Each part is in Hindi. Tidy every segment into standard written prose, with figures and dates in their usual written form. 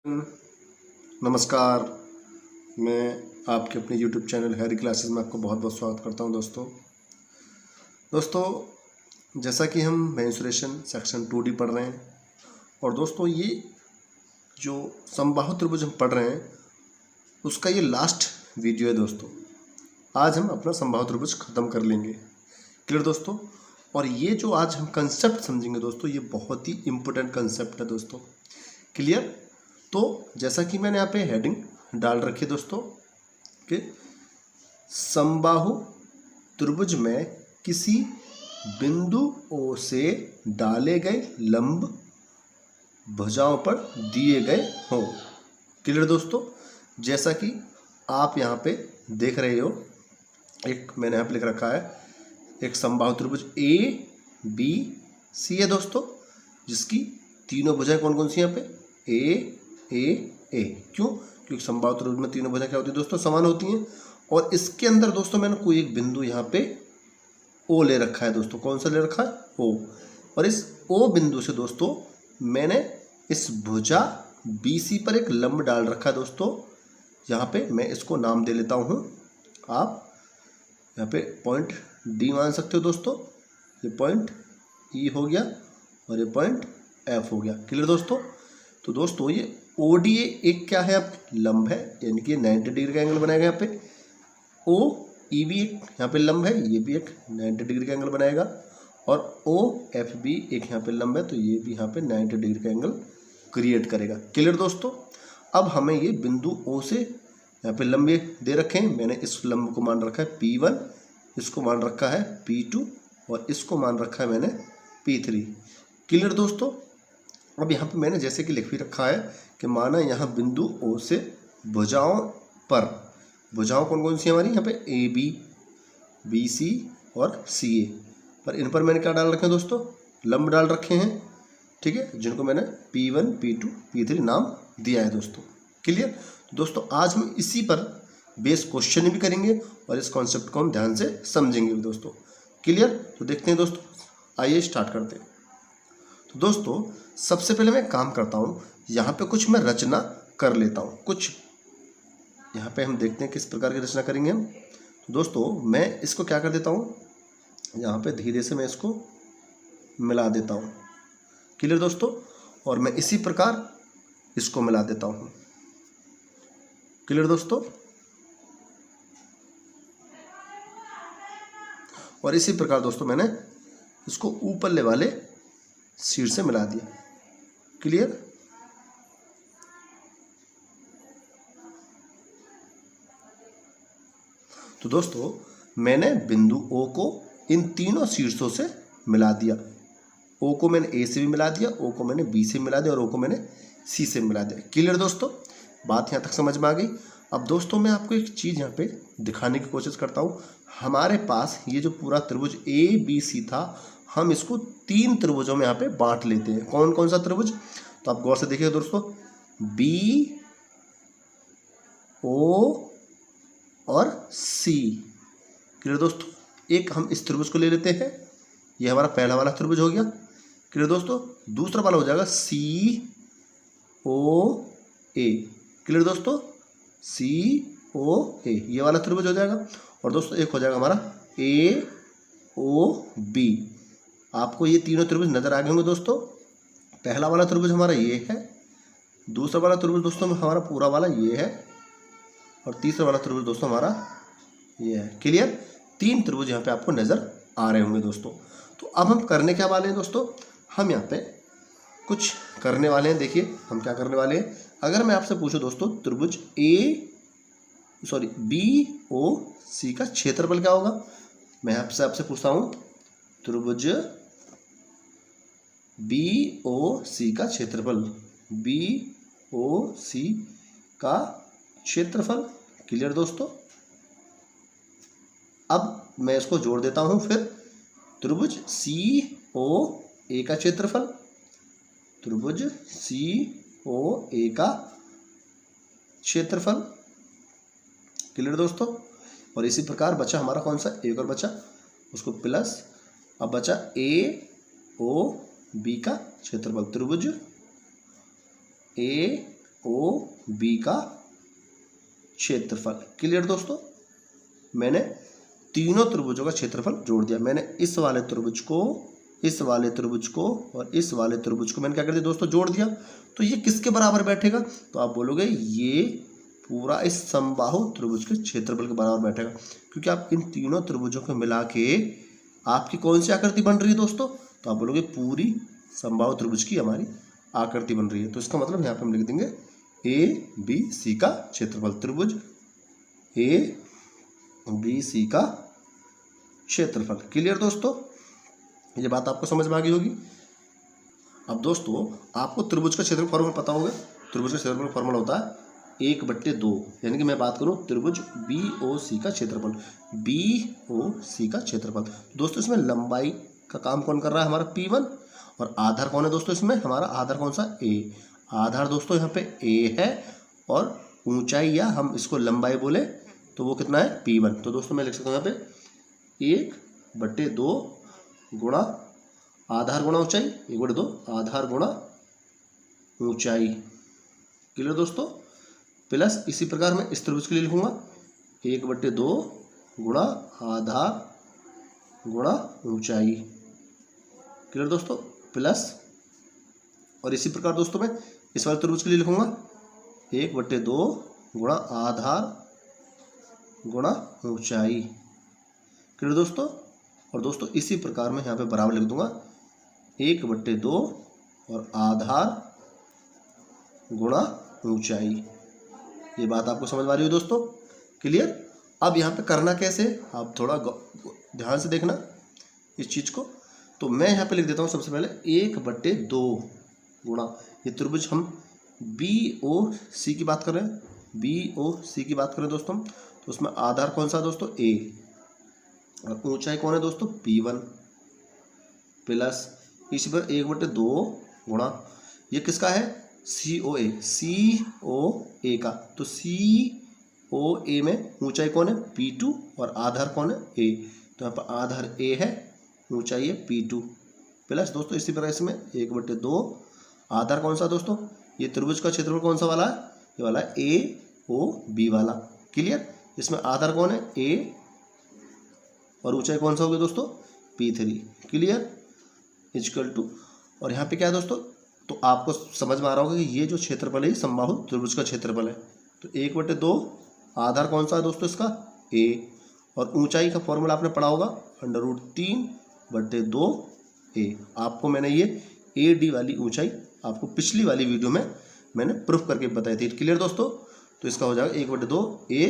नमस्कार। मैं आपके अपने YouTube चैनल हैरी क्लासेस में आपको बहुत बहुत स्वागत करता हूं। दोस्तों जैसा कि हम मेंसुरेशन सेक्शन 2D पढ़ रहे हैं और दोस्तों ये जो समबाहु त्रिभुज हम पढ़ रहे हैं उसका ये लास्ट वीडियो है दोस्तों। आज हम अपना समबाहु त्रिभुज ख़त्म कर लेंगे। क्लियर दोस्तों? और ये जो आज हम कंसेप्ट समझेंगे दोस्तों, ये बहुत ही इम्पोर्टेंट कंसेप्ट है दोस्तों। क्लियर? तो जैसा कि मैंने यहाँ पे हेडिंग डाल रखी है दोस्तों कि समबाहु त्रिभुज में किसी बिंदु O से डाले गए लंब भुजाओं पर दिए गए हों। क्लियर दोस्तों? जैसा कि आप यहाँ पे देख रहे हो, एक मैंने यहाँ पे लिख रखा है, एक समबाहु त्रिभुज ABC है दोस्तों, जिसकी तीनों भुजाएं कौन कौन सी यहाँ पे ए। क्यों? क्योंकि समबाहु त्रिभुज में तीनों भुजाएं क्या होती है दोस्तों? समान होती हैं। और इसके अंदर दोस्तों मैंने कोई एक बिंदु यहाँ पे O ले रखा है दोस्तों। कौन सा ले रखा है? O। और इस O बिंदु से दोस्तों मैंने इस भुजा BC पर एक लंब डाल रखा है दोस्तों। यहाँ पे मैं इसको नाम दे लेता हूँ, आप यहाँ पे पॉइंट D मान सकते हो दोस्तों। ये पॉइंट E हो गया और ये पॉइंट F हो गया। क्लियर दोस्तों? तो दोस्तों ये ODA एक क्या है, अब लंब है, यानी कि 90 डिग्री का एंगल बनाएगा। यहाँ पे OE भी एक यहाँ पे लंब है, ये भी एक 90 डिग्री का एंगल बनाएगा। और OF भी एक यहाँ पे लंब है, तो ये भी यहाँ पे 90 डिग्री का एंगल क्रिएट करेगा। क्लियर दोस्तों? अब हमें ये बिंदु O से यहाँ पे लंबे दे रखे हैं। मैंने इस लंब को मान रखा है P1, इसको मान रखा है P2 और इसको मान रखा है मैंने P3। क्लियर दोस्तों? अब यहाँ पे मैंने जैसे कि लिख भी रखा है कि माना यहाँ बिंदु O से भुजाओं पर, भुजाओं कौन कौन सी हमारी यहाँ पे AB, BC और CA पर, इन पर मैंने क्या डाल रखे हैं दोस्तों? लंब डाल रखे हैं। ठीक है, जिनको मैंने P1, P2, P3 नाम दिया है दोस्तों। क्लियर दोस्तों? आज हम इसी पर बेस क्वेश्चन भी करेंगे और इस कॉन्सेप्ट को हम ध्यान से समझेंगे भी दोस्तों। क्लियर? तो देखते हैं दोस्तों, आइए स्टार्ट करते हैं। तो दोस्तों सबसे पहले मैं काम करता हूँ, यहाँ पे कुछ मैं रचना कर लेता हूँ। कुछ यहाँ पे हम देखते हैं किस प्रकार की रचना करेंगे हम। तो दोस्तों मैं इसको क्या कर देता हूँ, यहाँ पे धीरे से मैं इसको मिला देता हूँ। क्लियर दोस्तों? और मैं इसी प्रकार इसको मिला देता हूँ। क्लियर दोस्तों? और इसी प्रकार दोस्तों मैंने इसको ऊपरले वाले शीट से मिला दिया। क्लियर? तो दोस्तों मैंने बिंदु O को इन तीनों शीर्षों से मिला दिया। O को मैंने A से भी मिला दिया, O को मैंने B से मिला दिया और O को मैंने C से मिला दिया। क्लियर दोस्तों? बात यहाँ तक समझ में आ गई। अब दोस्तों मैं आपको एक चीज़ यहाँ पे दिखाने की कोशिश करता हूँ। हमारे पास ये जो पूरा त्रिभुज ABC था, हम इसको 3 त्रिभुजों में यहाँ पे बांट लेते हैं। कौन कौन सा त्रिभुज? तो आप गौर से देखिए दोस्तों, BO और C। क्लियर दोस्तों? एक हम इस त्रिभुज को ले लेते हैं, ये हमारा पहला वाला त्रिभुज हो गया। क्लियर दोस्तों? दूसरा वाला हो जाएगा COA। क्लियर दोस्तों? COA ये वाला त्रिभुज हो जाएगा। और दोस्तों एक हो जाएगा हमारा AOB। आपको ये तीनों त्रिभुज नजर आ गए होंगे दोस्तों। पहला वाला त्रिभुज हमारा ये है, दूसरा वाला त्रिभुज दोस्तों हमारा पूरा वाला ये है और तीसरा वाला त्रिभुज दोस्तों हमारा ये है। क्लियर? 3 त्रिभुज यहाँ पे आपको नजर आ रहे होंगे दोस्तों। तो अब हम करने क्या वाले हैं दोस्तों? हम यहाँ पे कुछ करने वाले हैं। देखिए हम क्या करने वाले हैं। अगर मैं आपसे पूछूं दोस्तों, त्रिभुज BOC का क्षेत्रफल क्या होगा? मैं आपसे पूछता हूँ, त्रिभुज BOC का क्षेत्रफल, BOC का क्षेत्रफल। क्लियर दोस्तों? अब मैं इसको जोड़ देता हूं। फिर त्रिभुज COA का क्षेत्रफल, त्रिभुज COA का क्षेत्रफल। क्लियर दोस्तों? और इसी प्रकार बचा हमारा कौन सा, एक और बचा, उसको प्लस, अब बचा AOB का क्षेत्रफल, त्रिभुज AOB ओ बी का क्षेत्रफल। क्लियर दोस्तों, मैंने तीनों त्रिभुजों का क्षेत्रफल जोड़ दिया। मैंने इस वाले त्रिभुज को, इस वाले त्रिभुज को और इस वाले त्रिभुज को मैंने क्या कर दिया दोस्तों, जोड़ दिया। तो ये किसके बराबर बैठेगा, तो आप बोलोगे ये पूरा इस समबाहु त्रिभुज के क्षेत्रफल के बराबर बैठेगा, क्योंकि आप इन तीनों त्रिभुजों को मिला के आपकी कौन सी आकृति बन रही है दोस्तों, तो आप बोलोगे पूरी समबाहु त्रिभुज की हमारी आकृति बन रही है। तो इसका मतलब यहाँ पे हम लिख देंगे ए बी सी का क्षेत्रफल, त्रिभुज ए बी सी का क्षेत्रफल। क्लियर दोस्तों, ये बात आपको समझ में आ गई होगी। अब दोस्तों आपको त्रिभुज का क्षेत्रफल फॉर्मूला पता होगा। त्रिभुज का क्षेत्रफल का फॉर्मूला होता है 1/2, यानी कि मैं बात करूं त्रिभुज बी ओ सी का क्षेत्रफल, बी ओ सी का क्षेत्रफल। दोस्तों इसमें लंबाई का काम कौन कर रहा है, हमारा P1, और आधार कौन है दोस्तों, इसमें हमारा आधार कौन सा, ए। आधार दोस्तों यहाँ पे ए है, और ऊंचाई या हम इसको लंबाई बोले तो वो कितना है, P1। तो दोस्तों मैं लिख सकता हूँ यहाँ पे 1/2 गुणा आधार गुणा ऊंचाई, 1/2 आधार गुणा ऊंचाई। क्लियर दोस्तों, प्लस इसी प्रकार मैं इस त्रिभुज के लिए लिखूंगा 1/2 गुणा आधार गुणा ऊंचाई। क्लियर दोस्तों, प्लस, और इसी प्रकार दोस्तों मैं इस वाले त्रिभुज के लिए लिखूंगा 1/2 गुणा आधार गुणा ऊंचाई। क्लियर दोस्तों, और दोस्तों इसी प्रकार मैं यहाँ पे बराबर लिख दूंगा 1/2 और आधार गुणा ऊंचाई। ये बात आपको समझ आ रही हो दोस्तों, क्लियर। अब यहाँ पे करना कैसे, आप थोड़ा ध्यान से देखना इस चीज़ को। तो मैं यहाँ पे लिख देता हूँ सबसे पहले 1/2 गुणा, ये त्रिभुज हम बी ओ सी की बात कर रहे हैं, बी ओ सी की बात करें दोस्तों, तो उसमें आधार कौन सा है दोस्तों, ए, और ऊंचाई कौन है दोस्तों, P1, प्लस इसी पर 1/2 गुणा, ये किसका है, COA का। तो COA में ऊंचाई कौन है, P2, और आधार कौन है, A। तो यहाँ पर आधार A है, ऊंचाई है P2, प्लस दोस्तों इसी प्रकार इसमें 1/2 आधार कौन सा दोस्तों, ये त्रिभुज का क्षेत्रफल कौन सा वाला है, ये वाला है AOB वाला। क्लियर, इसमें आधार कौन है, A, और ऊंचाई कौन सा हो गया दोस्तों, P3। क्लियर, इक्वल टू, और यहाँ पे क्या है दोस्तों, तो आपको समझ में आ रहा होगा कि ये जो क्षेत्रफल है समबाहु त्रिभुज का क्षेत्रफल है। तो 1/2 आधार कौन सा है दोस्तों इसका, A, और ऊंचाई का फॉर्मूला आपने पढ़ा होगा √3/2 A। आपको मैंने ये AD वाली ऊंचाई आपको पिछली वाली वीडियो में मैंने प्रूफ करके बताई थी। क्लियर दोस्तों, तो इसका हो जाएगा 1/2 A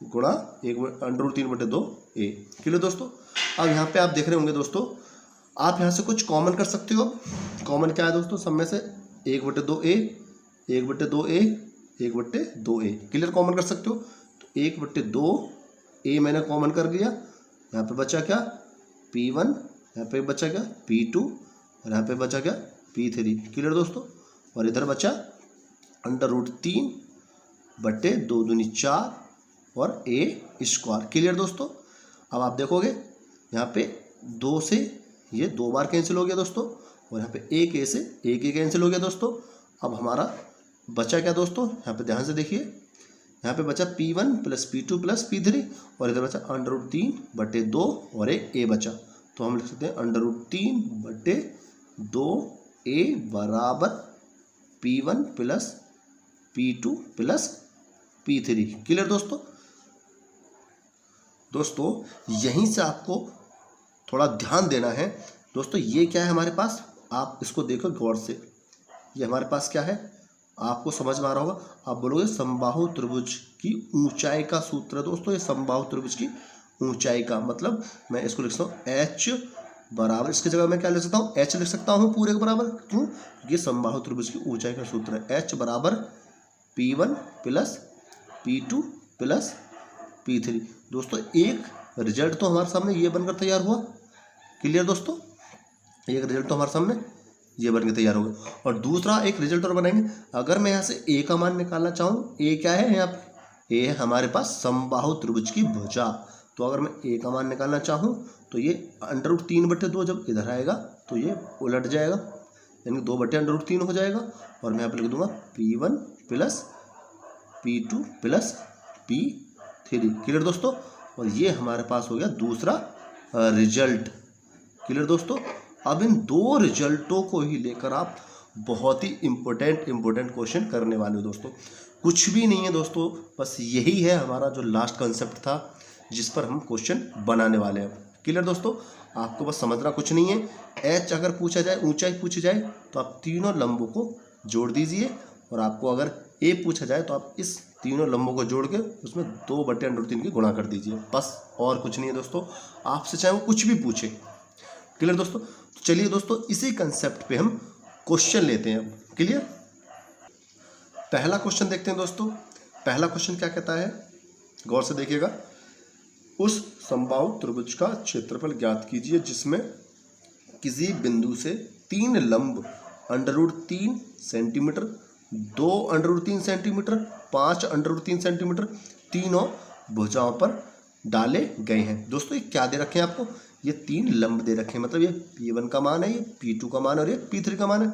गुणा √3/2 A। क्लियर दोस्तों, अब यहाँ पे आप देख रहे होंगे दोस्तों, आप यहाँ से कुछ कॉमन कर सकते हो। कॉमन क्या है दोस्तों, सब में से 1/2 A, 1/2 A, 1/2 A। Clear, common कर सकते हो। तो 1/2 A मैंने कॉमन कर लिया, यहाँ पे बचा क्या, P1, यहाँ पे बचा क्या, P2, और यहाँ पे बचा क्या, P3। क्लियर दोस्तों, और इधर बचा √3/2 दूनी 4 और A²। क्लियर दोस्तों, अब आप देखोगे यहाँ पे 2 से ये 2 बार कैंसिल हो गया दोस्तों, और यहाँ पे 1 A से 1 A कैंसिल हो गया दोस्तों। अब हमारा बचा क्या दोस्तों, यहाँ पे ध्यान से देखिए, यहाँ पे बचा P1 + P2 + P3, और इधर बचा √3/2 और एक A बचा। तो हम लिख सकते हैं √3/2 A बराबर P1 + P2 + P3। क्लियर दोस्तों, यहीं से आपको थोड़ा ध्यान देना है दोस्तों। ये क्या है हमारे पास, आप इसको देखो गौर से, ये हमारे पास क्या है, आपको समझ में आ रहा होगा। आप बोलोगे समबाहु त्रिभुज की ऊंचाई का सूत्र है दोस्तों, ये समबाहु त्रिभुज की ऊंचाई का मतलब मैं इसको लिख सकता हूँ H बराबर, इसकी जगह मैं क्या लिख सकता हूँ, H लिख सकता हूँ पूरे के बराबर। क्यों, ये समबाहु त्रिभुज की ऊंचाई का सूत्र है। H बराबर P1 + P2 + P3। दोस्तों एक रिजल्ट तो हमारे सामने ये बनकर तैयार हुआ। क्लियर दोस्तों, एक रिजल्ट तो हमारे सामने ये बनकर तैयार होगा, और दूसरा एक रिजल्ट और बनाएंगे। अगर मैं यहाँ से A का मान निकालना चाहूँ, A क्या है यहाँ पे, A है हमारे पास समबाहु त्रिभुज की भुजा। तो अगर मैं A का मान निकालना चाहूँ तो ये √3/2 जब इधर आएगा तो ये उलट जाएगा, यानी 2/√3 हो जाएगा, और मैं यहाँ पर लिख दूंगा P1 plus P2 plus P3। Clear दोस्तों, और ये हमारे पास हो गया दूसरा रिजल्ट। क्लियर दोस्तों, अब इन दो रिजल्टों को ही लेकर आप बहुत ही इम्पोर्टेंट क्वेश्चन करने वाले हो दोस्तों। कुछ भी नहीं है दोस्तों, बस यही है हमारा जो लास्ट कंसेप्ट था जिस पर हम क्वेश्चन बनाने वाले हैं। क्लियर दोस्तों, आपको बस समझना कुछ नहीं है। एच अगर पूछा जाए, ऊंचाई पूछी जाए, तो आप तीनों लंबों को जोड़ दीजिए, और आपको अगर ए पूछा जाए तो आप इस तीनों लंबों को जोड़ के उसमें 2/√3 की गुणा कर दीजिए, बस और कुछ नहीं है दोस्तों। आपसे चाहे वो कुछ भी पूछे। क्लियर दोस्तों, तो चलिए दोस्तों इसी कंसेप्ट पे हम क्वेश्चन लेते हैं अब। क्लियर, पहला क्वेश्चन देखते हैं दोस्तों। पहला क्वेश्चन क्या कहता है, गौर से देखिएगा। उस समबाहु त्रिभुज का क्षेत्रफल ज्ञात कीजिए जिसमें किसी बिंदु से 3 लंब √3 सेंटीमीटर, 2 √3 सेंटीमीटर, 5 √3 सेंटीमीटर तीनों भुजाओं पर डाले गए हैं। दोस्तों ये क्या दे रखे हैं आपको, ये 3 लंब दे रखे हैं, मतलब ये P1 का मान है, ये P2 का मान है और ये P3 का मान है।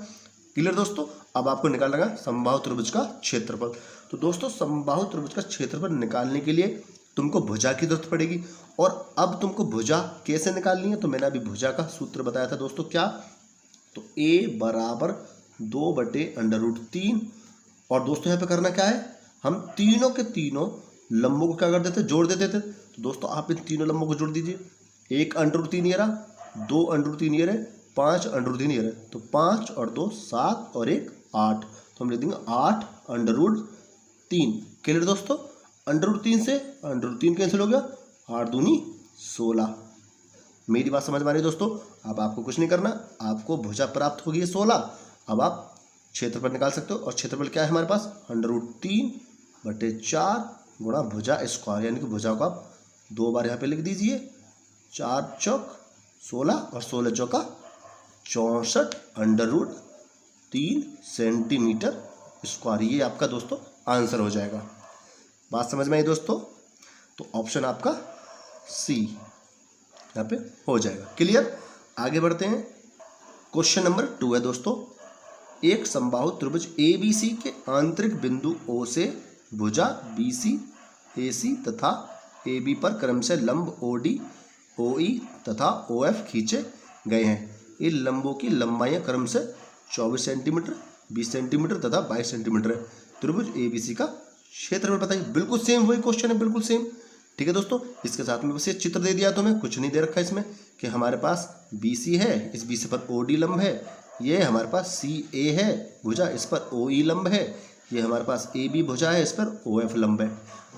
क्लियर दोस्तों, अब आपको निकालना है समबाहु त्रिभुज का क्षेत्रफल। तो दोस्तों समबाहु त्रिभुज का क्षेत्रफल निकालने के लिए तुमको भुजा की जरूरत पड़ेगी, और अब तुमको भुजा कैसे निकालनी है, तो मैंने अभी भुजा का सूत्र बताया था दोस्तों। क्या, तो A बराबर 2/√3, और दोस्तों यहाँ पे करना क्या है, हम तीनों के तीनों लंबों को क्या कर देते, जोड़ देते थे। तो दोस्तों आप इन तीनों लंबों को जोड़ दीजिए। 1 √3 ये रहा, 2 √3 ये रहे, 5 √3 ये रहे, तो 5 और 2 7 और 1 8, तो हम लिख देंगे 8 √3। क्लियर दोस्तों, √3 से √3 कैंसिल हो गया, 8 दूनी 16। मेरी बात समझ में आ रही है दोस्तों। अब आपको कुछ नहीं करना, आपको भुजा प्राप्त होगी 16। अब आप क्षेत्रफल निकाल सकते हो, और क्षेत्रफल क्या है हमारे पास, √3/4 गुणा भुजा स्क्वायर, यानी कि भुजा को आप 2 बार यहाँ पे लिख दीजिए। 4 चौक 16 और 16 चौका 64 √3 सेंटीमीटर स्क्वायर, ये आपका दोस्तों आंसर हो जाएगा। बात समझ में आई दोस्तों, तो ऑप्शन आपका सी यहाँ पे हो जाएगा। क्लियर, आगे बढ़ते हैं। क्वेश्चन नंबर 2 है दोस्तों। एक समबाहु त्रिभुज ABC के आंतरिक बिंदु O से भुजा BC, AC तथा AB पर क्रमशः लंब OD, OE तथा OF खींचे गए हैं। इन लंबों की लंबाइयाँ क्रमशः 24 सेंटीमीटर, 20 सेंटीमीटर तथा 22 सेंटीमीटर है। त्रिभुज ABC का क्षेत्रफल बताइए। बिल्कुल सेम वही क्वेश्चन है, बिल्कुल सेम। ठीक है दोस्तों, इसके साथ में बस ये चित्र दे दिया तुम्हें, कुछ नहीं दे रखा है इसमें, कि हमारे पास BC है, इस BC पर OD लंब है, ये हमारे पास CA है भुजा, इस पर OE लंब है, ये हमारे पास AB भुजा है, इस पर OF लंब है,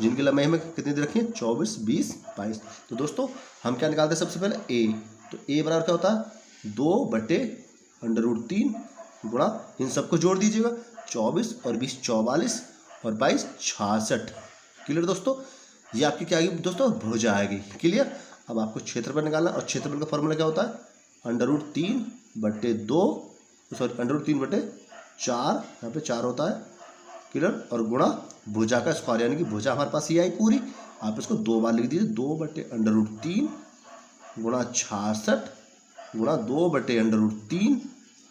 जिनकी लंबाई हमें कितनी दे रखी है, 24, 20, 22। तो दोस्तों हम क्या निकालते हैं सबसे पहले A, तो A बराबर क्या होता है, 2/√3 गुणा, इन सबको जोड़ दीजिएगा, 24 और 20 44 और 22 66। क्लियर दोस्तों, ये आपकी क्या आएगी दोस्तों, भुजा आएगी। क्लियर, अब आपको क्षेत्रफल निकालना, और क्षेत्रफल का फॉर्मूला क्या होता है, √3/2 सॉरी √3/4, यहाँ पे 4 होता है। क्लियर, और गुणा भुजा का स्क्वायर, यानी कि भुजा हमारे पास ये आई पूरी, आप इसको 2 बार लिख दीजिए, 2/√3 गुणा 66 गुणा 2/√3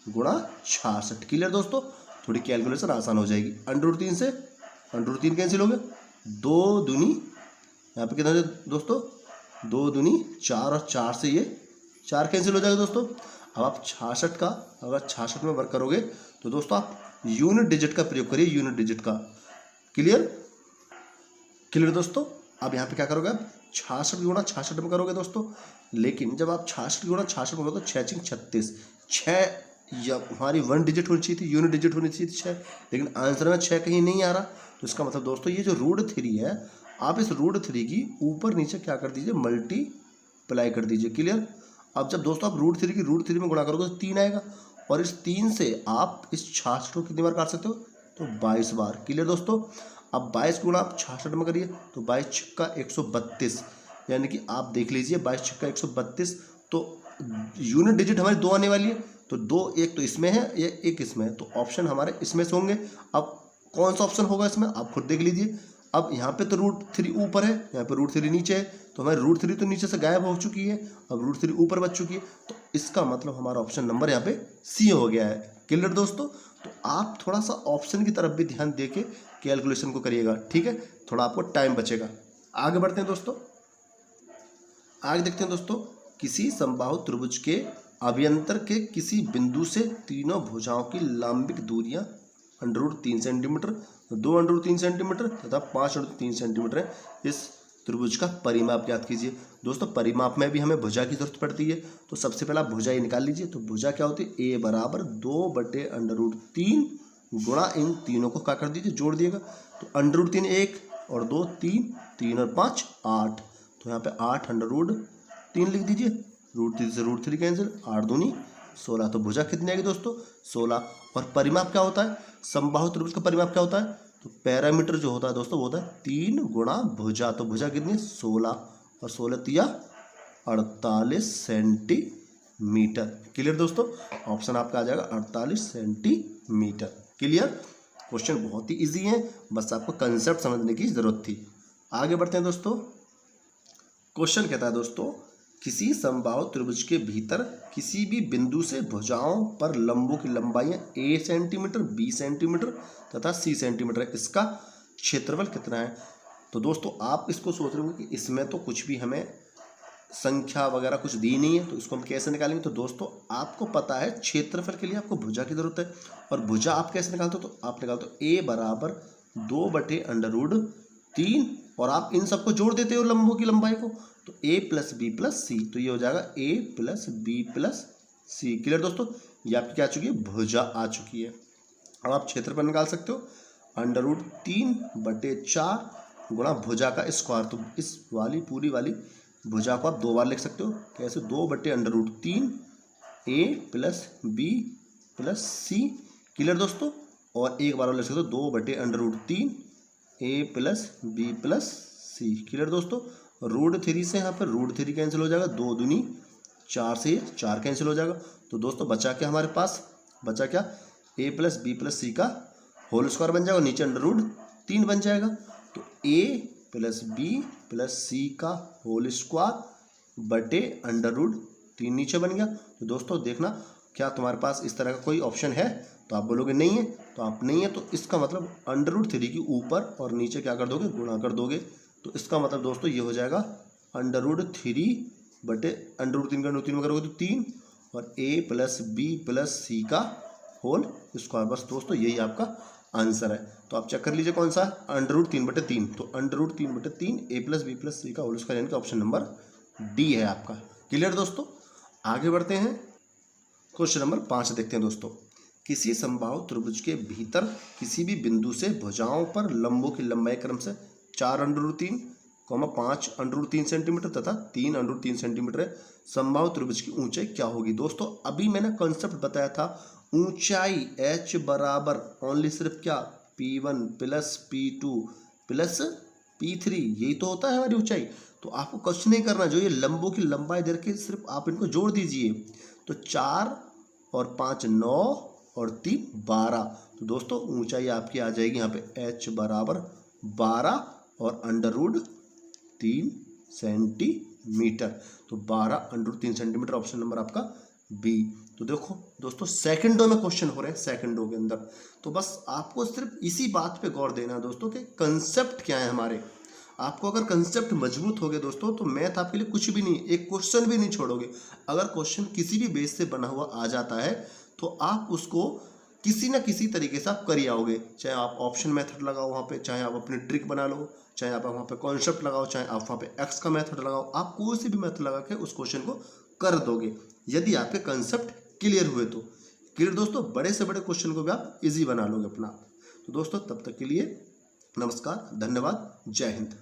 गुणा 66। क्लियर दोस्तों, थोड़ी कैलकुलेशन आसान हो जाएगी। √3 से √3 कैंसिल हो गया, 2 दूनी यहाँ पे कितना है दोस्तों, 2 दूनी 4 और 4 से ये 4 कैंसिल हो जाएगा दोस्तों। अब आप 66 का अगर 66 में वर्क करोगे तो दोस्तों आप यूनिट डिजिट का प्रयोग करिए, यूनिट डिजिट का। क्लियर, क्लियर दोस्तों, अब यहाँ पे क्या करोगे आप, 66 गुणा 66 में करोगे दोस्तों, लेकिन जब आप 66 गुणा 66 में करोगे तो 6 36, 6 या हमारी 1 डिजिट होनी चाहिए थी, यूनिट डिजिट होनी चाहिए थी 6, लेकिन आंसर में 6 कहीं नहीं आ रहा। तो इसका मतलब दोस्तों ये जो √3 है, आप इस √3 की ऊपर नीचे क्या कर दीजिए, मल्टीप्लाई कर दीजिए। क्लियर, अब जब दोस्तों आप √3 की √3 में गुणा करोगे तो 3 आएगा, और इस 3 से आप इस 66 को कितनी बार काट सकते हो, तो 22 बार। क्लियर दोस्तों, अब 22 गुणा आप 66 में करिए तो 22 छक्का 132, यानी कि आप देख लीजिए 22 छक्का 132, तो यूनिट डिजिट हमारी 2 आने वाली है, तो 2 एक तो इसमें है, ये एक इसमें है, तो ऑप्शन हमारे इसमें से होंगे। अब कौन सा ऑप्शन होगा इसमें, आप खुद देख लीजिए। अब यहाँ पे तो √3 ऊपर है, यहाँ पे √3 नीचे है, तो हमारे √3 तो नीचे से गायब हो चुकी है, अब √3 ऊपर बच चुकी है, तो इसका मतलब हमारा ऑप्शन नंबर यहाँ पे सी हो गया है। क्लियर दोस्तों, तो आप थोड़ा सा ऑप्शन की तरफ भी ध्यान दे के कैलकुलेशन को करिएगा, ठीक है, थोड़ा आपको टाइम बचेगा। आगे बढ़ते हैं दोस्तों, आगे देखते हैं दोस्तों, किसी समबाहु त्रिभुज के अभ्यंतर के किसी बिंदु से तीनों भुजाओं की लंबिक दूरियां √3 सेंटीमीटर, 2 √3 सेंटीमीटर तथा 5 √3 सेंटीमीटर है। इस त्रिभुज का परिमाप ज्ञात कीजिए। दोस्तों परिमाप में भी हमें भुजा की जरूरत पड़ती है, तो सबसे पहला भुजा ये निकाल लीजिए। तो भुजा क्या होती है, a बराबर 2/√3 गुणा इन तीनों को क्या कर दीजिए, जोड़ दिएगा। तो √3 1 और 2 3, 3 और 5 8, तो यहाँ पे 8 √3 लिख दीजिए। √3 से √3 कैंसिल, 8 दूनी 16। तो भुजा कितनी आएगी दोस्तों, 16। और परिमाप क्या होता है, समबाहु त्रिभुज का परिमाप क्या होता है, तो पैरामीटर जो होता है दोस्तों वो होता है 3 गुणा भुजा। तो भुजा कितनी, 16 और 16 तिया 48 सेंटीमीटर। क्लियर दोस्तों, ऑप्शन आपका आ जाएगा 48 सेंटीमीटर। क्लियर, क्वेश्चन बहुत ही इजी है, बस आपको कंसेप्ट समझने की जरूरत थी। आगे बढ़ते हैं दोस्तों, क्वेश्चन कहता है दोस्तों, किसी समबाहु त्रिभुज के भीतर किसी भी बिंदु से भुजाओं पर लंबों की लंबाइयां a सेंटीमीटर, b सेंटीमीटर तथा c सेंटीमीटर है, इसका क्षेत्रफल कितना है। तो दोस्तों आप इसको सोच रहे होंगे कि इसमें तो कुछ भी हमें संख्या वगैरह कुछ दी नहीं है, तो इसको हम कैसे निकालेंगे। तो दोस्तों आपको पता है क्षेत्रफल के लिए आपको भुजा की जरूरत है, और भुजा आप कैसे निकालते हो, तो आप निकालते हो a बराबर 2/√3 और आप इन सबको जोड़ देते हो लंबों की लंबाई को, तो a + b + c, तो ये हो जाएगा a + b + c। क्लियर दोस्तों, ये आपकी क्या आ चुकी है, भुजा आ चुकी है। अब आप क्षेत्रफल निकाल सकते हो, √3/4 गुणा भुजा का स्क्वायर। तो इस वाली पूरी वाली भुजा को आप 2 बार लिख सकते हो, कैसे, 2/√3 a + b + c। क्लियर दोस्तों, और एक बार लिख सकते हो 2/√3 a + b + c। क्लियर दोस्तों, √3 से यहाँ पर √3 कैंसिल हो जाएगा, 2 दूनी 4 से 4 कैंसिल हो जाएगा। तो दोस्तों बचा क्या हमारे पास, बचा क्या, a + b + c का होल स्क्वायर बन जाएगा, नीचे √3 बन जाएगा। तो a + b + c का होल स्क्वायर बटे √3 नीचे बन गया। तो दोस्तों देखना, क्या तुम्हारे पास इस तरह का कोई ऑप्शन है, तो आप बोलोगे नहीं है, तो आप नहीं है, तो इसका मतलब √3 के ऊपर और नीचे क्या कर दोगे, गुणा कर दोगे। तो इसका मतलब दोस्तों ये हो जाएगा √3 बटे √3 का √3 में करोगे तो 3 और a + b + c का होल स्क्वायर। बस दोस्तों यही आपका आंसर है। तो आप चेक कर लीजिए कौन सा है, √3/3। तो √3/3 a + b + c का होल स्क्वायर, यानी कि ऑप्शन नंबर डी है आपका। क्लियर दोस्तों, आगे बढ़ते हैं, क्वेश्चन नंबर 5 देखते हैं दोस्तों। किसी समबाहु त्रिभुज के भीतर किसी भी बिंदु से भुजाओं पर लंबों की लंबाई क्रम से 4√3, 5 √3 सेंटीमीटर तथा 3 √3 सेंटीमीटर है। समबाहु त्रिभुज की ऊंचाई क्या होगी। दोस्तों अभी मैंने कॉन्सेप्ट बताया था, ऊंचाई h बराबर ओनली सिर्फ क्या, p1 + p2 + p3, यही तो होता है हमारी ऊंचाई। तो आपको कुछ नहीं करना, जो ये लंबों की लंबाई दे के सिर्फ आप इनको जोड़ दीजिए। तो 4 और 5 9 और 3 12। तो दोस्तों ऊंचाई आपकी आ जाएगी यहाँ पे h बराबर 12 और √3 सेंटीमीटर। तो 12 √3 सेंटीमीटर, ऑप्शन नंबर आपका बी। तो देखो दोस्तों सेकंडों में क्वेश्चन हो रहे हैं, सेकंडों के अंदर। तो बस आपको सिर्फ इसी बात पे गौर देना है दोस्तों कि कंसेप्ट क्या है हमारे। आपको अगर कंसेप्ट मजबूत हो गए दोस्तों, तो मैथ आपके लिए कुछ भी नहीं, एक क्वेश्चन भी नहीं छोड़ोगे। अगर क्वेश्चन किसी भी बेस से बना हुआ आ जाता है तो आप उसको किसी ना किसी तरीके से आप कर आओगे, चाहे आप ऑप्शन मेथड लगाओ वहाँ पे, चाहे आप अपनी ट्रिक बना लो, चाहे आप वहाँ पे कॉन्सेप्ट लगाओ, चाहे आप वहाँ पे एक्स का मेथड लगाओ, आप कोई सी भी मेथड लगा के उस क्वेश्चन को कर दोगे, यदि आपके कंसेप्ट क्लियर हुए तो। क्लियर दोस्तों, बड़े से बड़े क्वेश्चन को भी आप इजी बना लोगे अपना। तो दोस्तों तब तक के लिए नमस्कार, धन्यवाद, जय हिंद।